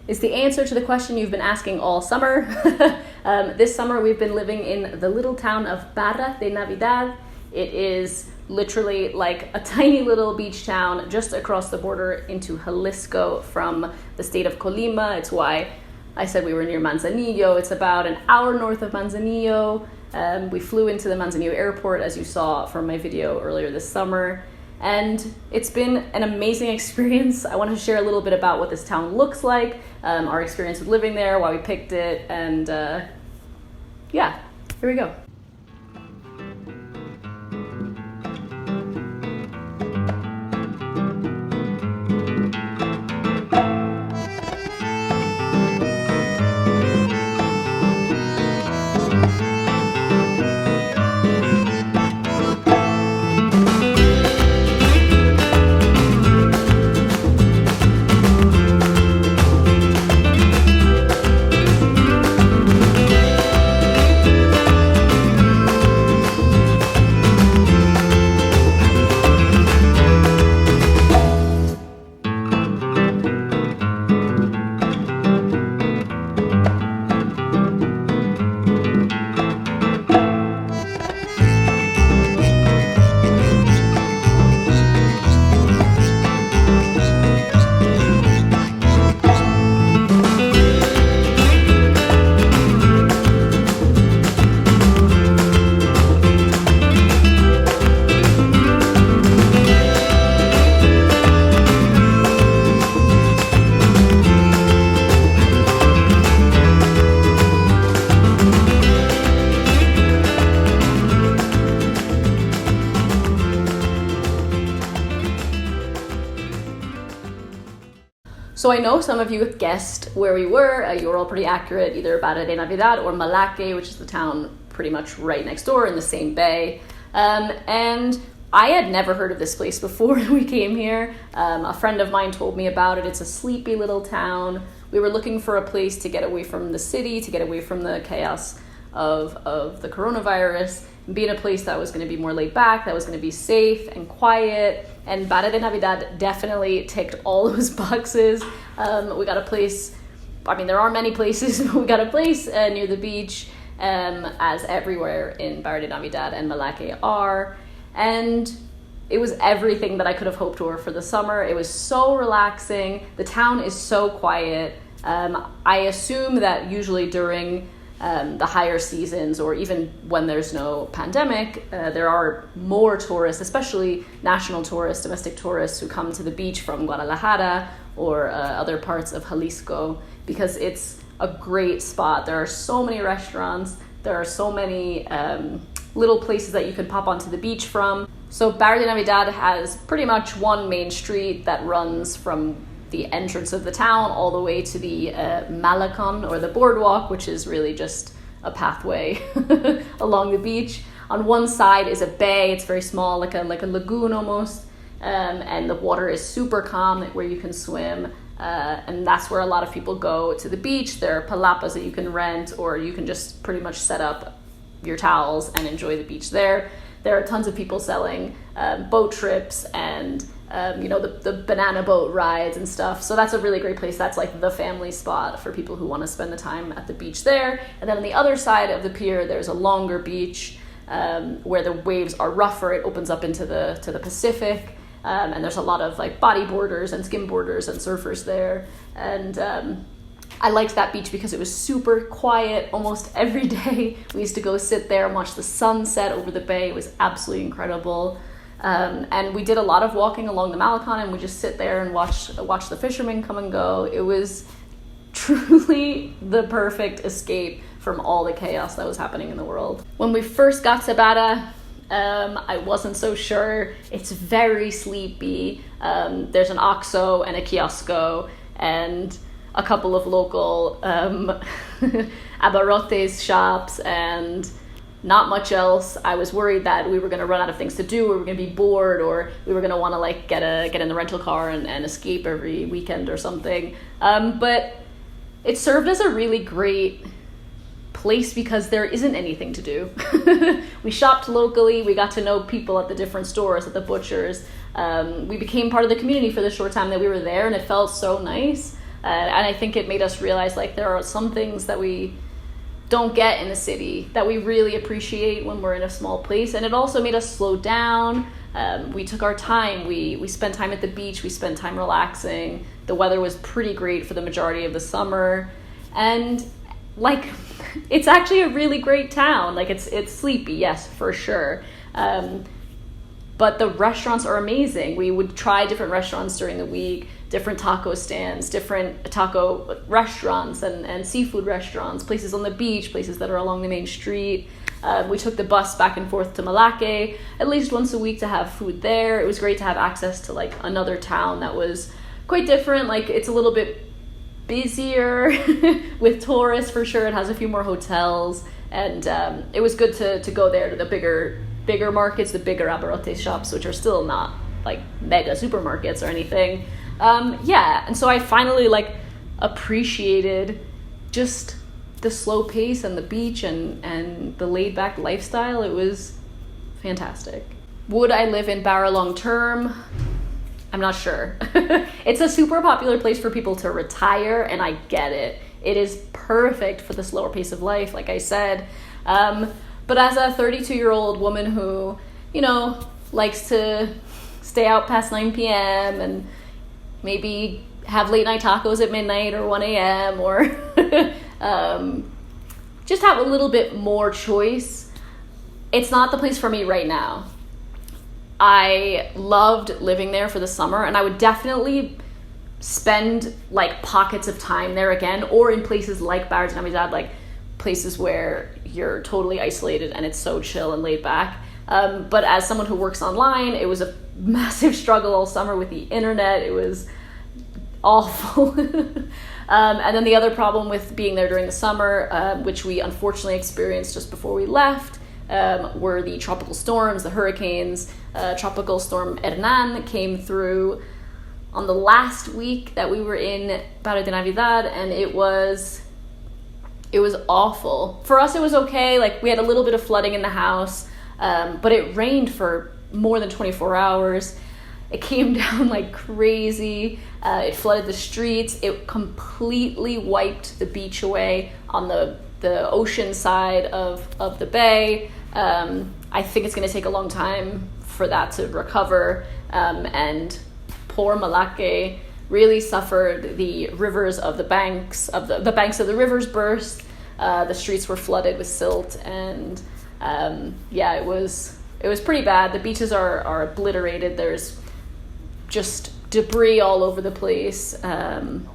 is the answer to the question you've been asking all summer. This summer we've been living in the little town of Barra de Navidad. It is literally like a tiny little beach town just across the border into Jalisco from the state of Colima. It's why I said we were near Manzanillo. It's about an hour north of Manzanillo. We flew into the Manzanillo airport, as you saw from my video earlier this summer. And it's been an amazing experience. I want to share a little bit about what this town looks like, our experience with living there, why we picked it, and yeah, here we go. So I know some of you guessed where we were. You were all pretty accurate, either Barra de Navidad or Melaque, which is the town pretty much right next door in the same bay. And I had never heard of this place before we came here. A friend of mine told me about it. It's a sleepy little town. We were looking for a place to get away from the city, to get away from the chaos of the coronavirus, and be in a place that was going to be more laid back, that was going to be safe and quiet. And Barra de Navidad definitely ticked all those boxes. We got a place, I mean, there are many places, but we got a place near the beach, as everywhere in Barra de Navidad and Melaque are. And it was everything that I could have hoped for the summer. It was so relaxing. The town is so quiet. I assume that usually during the higher seasons, or even when there's no pandemic, there are more tourists, especially national tourists, domestic tourists, who come to the beach from Guadalajara or other parts of Jalisco, because it's a great spot. There are so many restaurants, there are so many little places that you can pop onto the beach from. So Barra de Navidad has pretty much one main street that runs from the entrance of the town all the way to the Malecon, or the boardwalk, which is really just a pathway along the beach. On one side is a bay. It's very small, like a lagoon almost, and the water is super calm where you can swim, and that's where a lot of people go to the beach. There are palapas that you can rent, or you can just pretty much set up your towels and enjoy the beach there. There are tons of people selling boat trips and the banana boat rides and stuff. So that's a really great place. That's like the family spot for people who want to spend the time at the beach there. And then on the other side of the pier, there's a longer beach where the waves are rougher. It opens up into the Pacific. And there's a lot of like bodyboarders and skimboarders and surfers there. And I liked that beach because it was super quiet almost every day. We used to go sit there and watch the sunset over the bay. It was absolutely incredible. And we did a lot of walking along the Malecon, and we just sit there and watch the fishermen come and go. It was truly the perfect escape from all the chaos that was happening in the world. When we first got to Barra, I wasn't so sure. It's very sleepy. There's an OXXO and a kiosco and a couple of local abarrotes shops, and not much else. I was worried that we were going to run out of things to do, we were going to be bored, or we were going to want to like get in the rental car and escape every weekend or something. But it served as a really great place because there isn't anything to do. We shopped locally, we got to know people at the different stores, at the butchers. We became part of the community for the short time that we were there, and it felt so nice. And I think it made us realize like there are some things that we don't get in the city that we really appreciate when we're in a small place. And it also made us slow down. We took our time. We spent time at the beach. We spent time relaxing. The weather was pretty great for the majority of the summer. And like, it's actually a really great town. Like it's sleepy, yes, for sure. But the restaurants are amazing. We would try different restaurants during the week, different taco stands, different taco restaurants and seafood restaurants, places on the beach, places that are along the main street. We took the bus back and forth to Melaque at least once a week to have food there. It was great to have access to like another town that was quite different. Like it's a little bit busier with tourists for sure. It has a few more hotels, and it was good to go there to the bigger markets, the bigger abarrotes shops, which are still not like mega supermarkets or anything. And so I finally like appreciated just the slow pace and the beach and the laid back lifestyle. It was fantastic. Would I live in Barra long term? I'm not sure. It's a super popular place for people to retire, and I get it. It is perfect for the slower pace of life, like I said. But as a 32-year-old woman who, you know, likes to stay out past 9 p.m. and maybe have late night tacos at midnight or 1 a.m. or just have a little bit more choice, it's not the place for me right now. I loved living there for the summer, and I would definitely spend like pockets of time there again, or in places like Barra de Navidad, like places where you're totally isolated and it's so chill and laid back. But as someone who works online, it was a massive struggle all summer with the internet. It was awful. And then the other problem with being there during the summer, which we unfortunately experienced just before we left, were the tropical storms, the hurricanes. Tropical storm Hernan came through on the last week that we were in Barra de Navidad, and it was awful. For us, it was okay. Like, we had a little bit of flooding in the house, but it rained for more than 24 hours. It came down like crazy. It flooded the streets. It completely wiped the beach away on the ocean side of the bay. I think it's going to take a long time for that to recover. And poor Melaque really suffered. The rivers of the banks of the banks of the rivers burst. The streets were flooded with silt, and it was pretty bad. The beaches are obliterated. There's just debris all over the place, and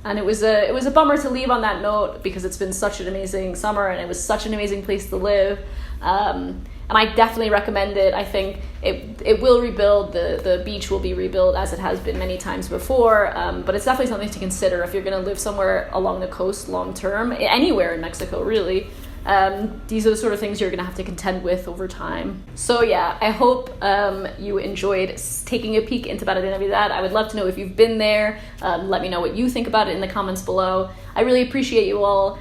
it was a bummer to leave on that note, because it's been such an amazing summer and it was such an amazing place to live. And I definitely recommend it. I think it will rebuild. The beach will be rebuilt as it has been many times before. But it's definitely something to consider if you're going to live somewhere along the coast long term, anywhere in Mexico, really. These are the sort of things you're going to have to contend with over time. So yeah, I hope you enjoyed taking a peek into Barra de Navidad. I would love to know if you've been there. Let me know what you think about it in the comments below. I really appreciate you all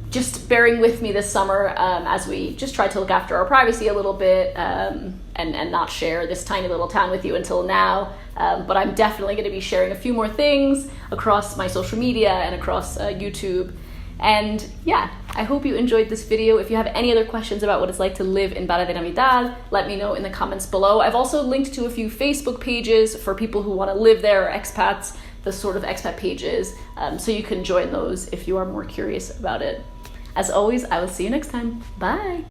just bearing with me this summer as we just try to look after our privacy a little bit and not share this tiny little town with you until now. But I'm definitely going to be sharing a few more things across my social media and across YouTube. And yeah, I hope you enjoyed this video. If you have any other questions about what it's like to live in Barra de Navidad, let me know in the comments below. I've also linked to a few Facebook pages for people who want to live there, or expats, the sort of expat pages, so you can join those if you are more curious about it. As always, I will see you next time. Bye!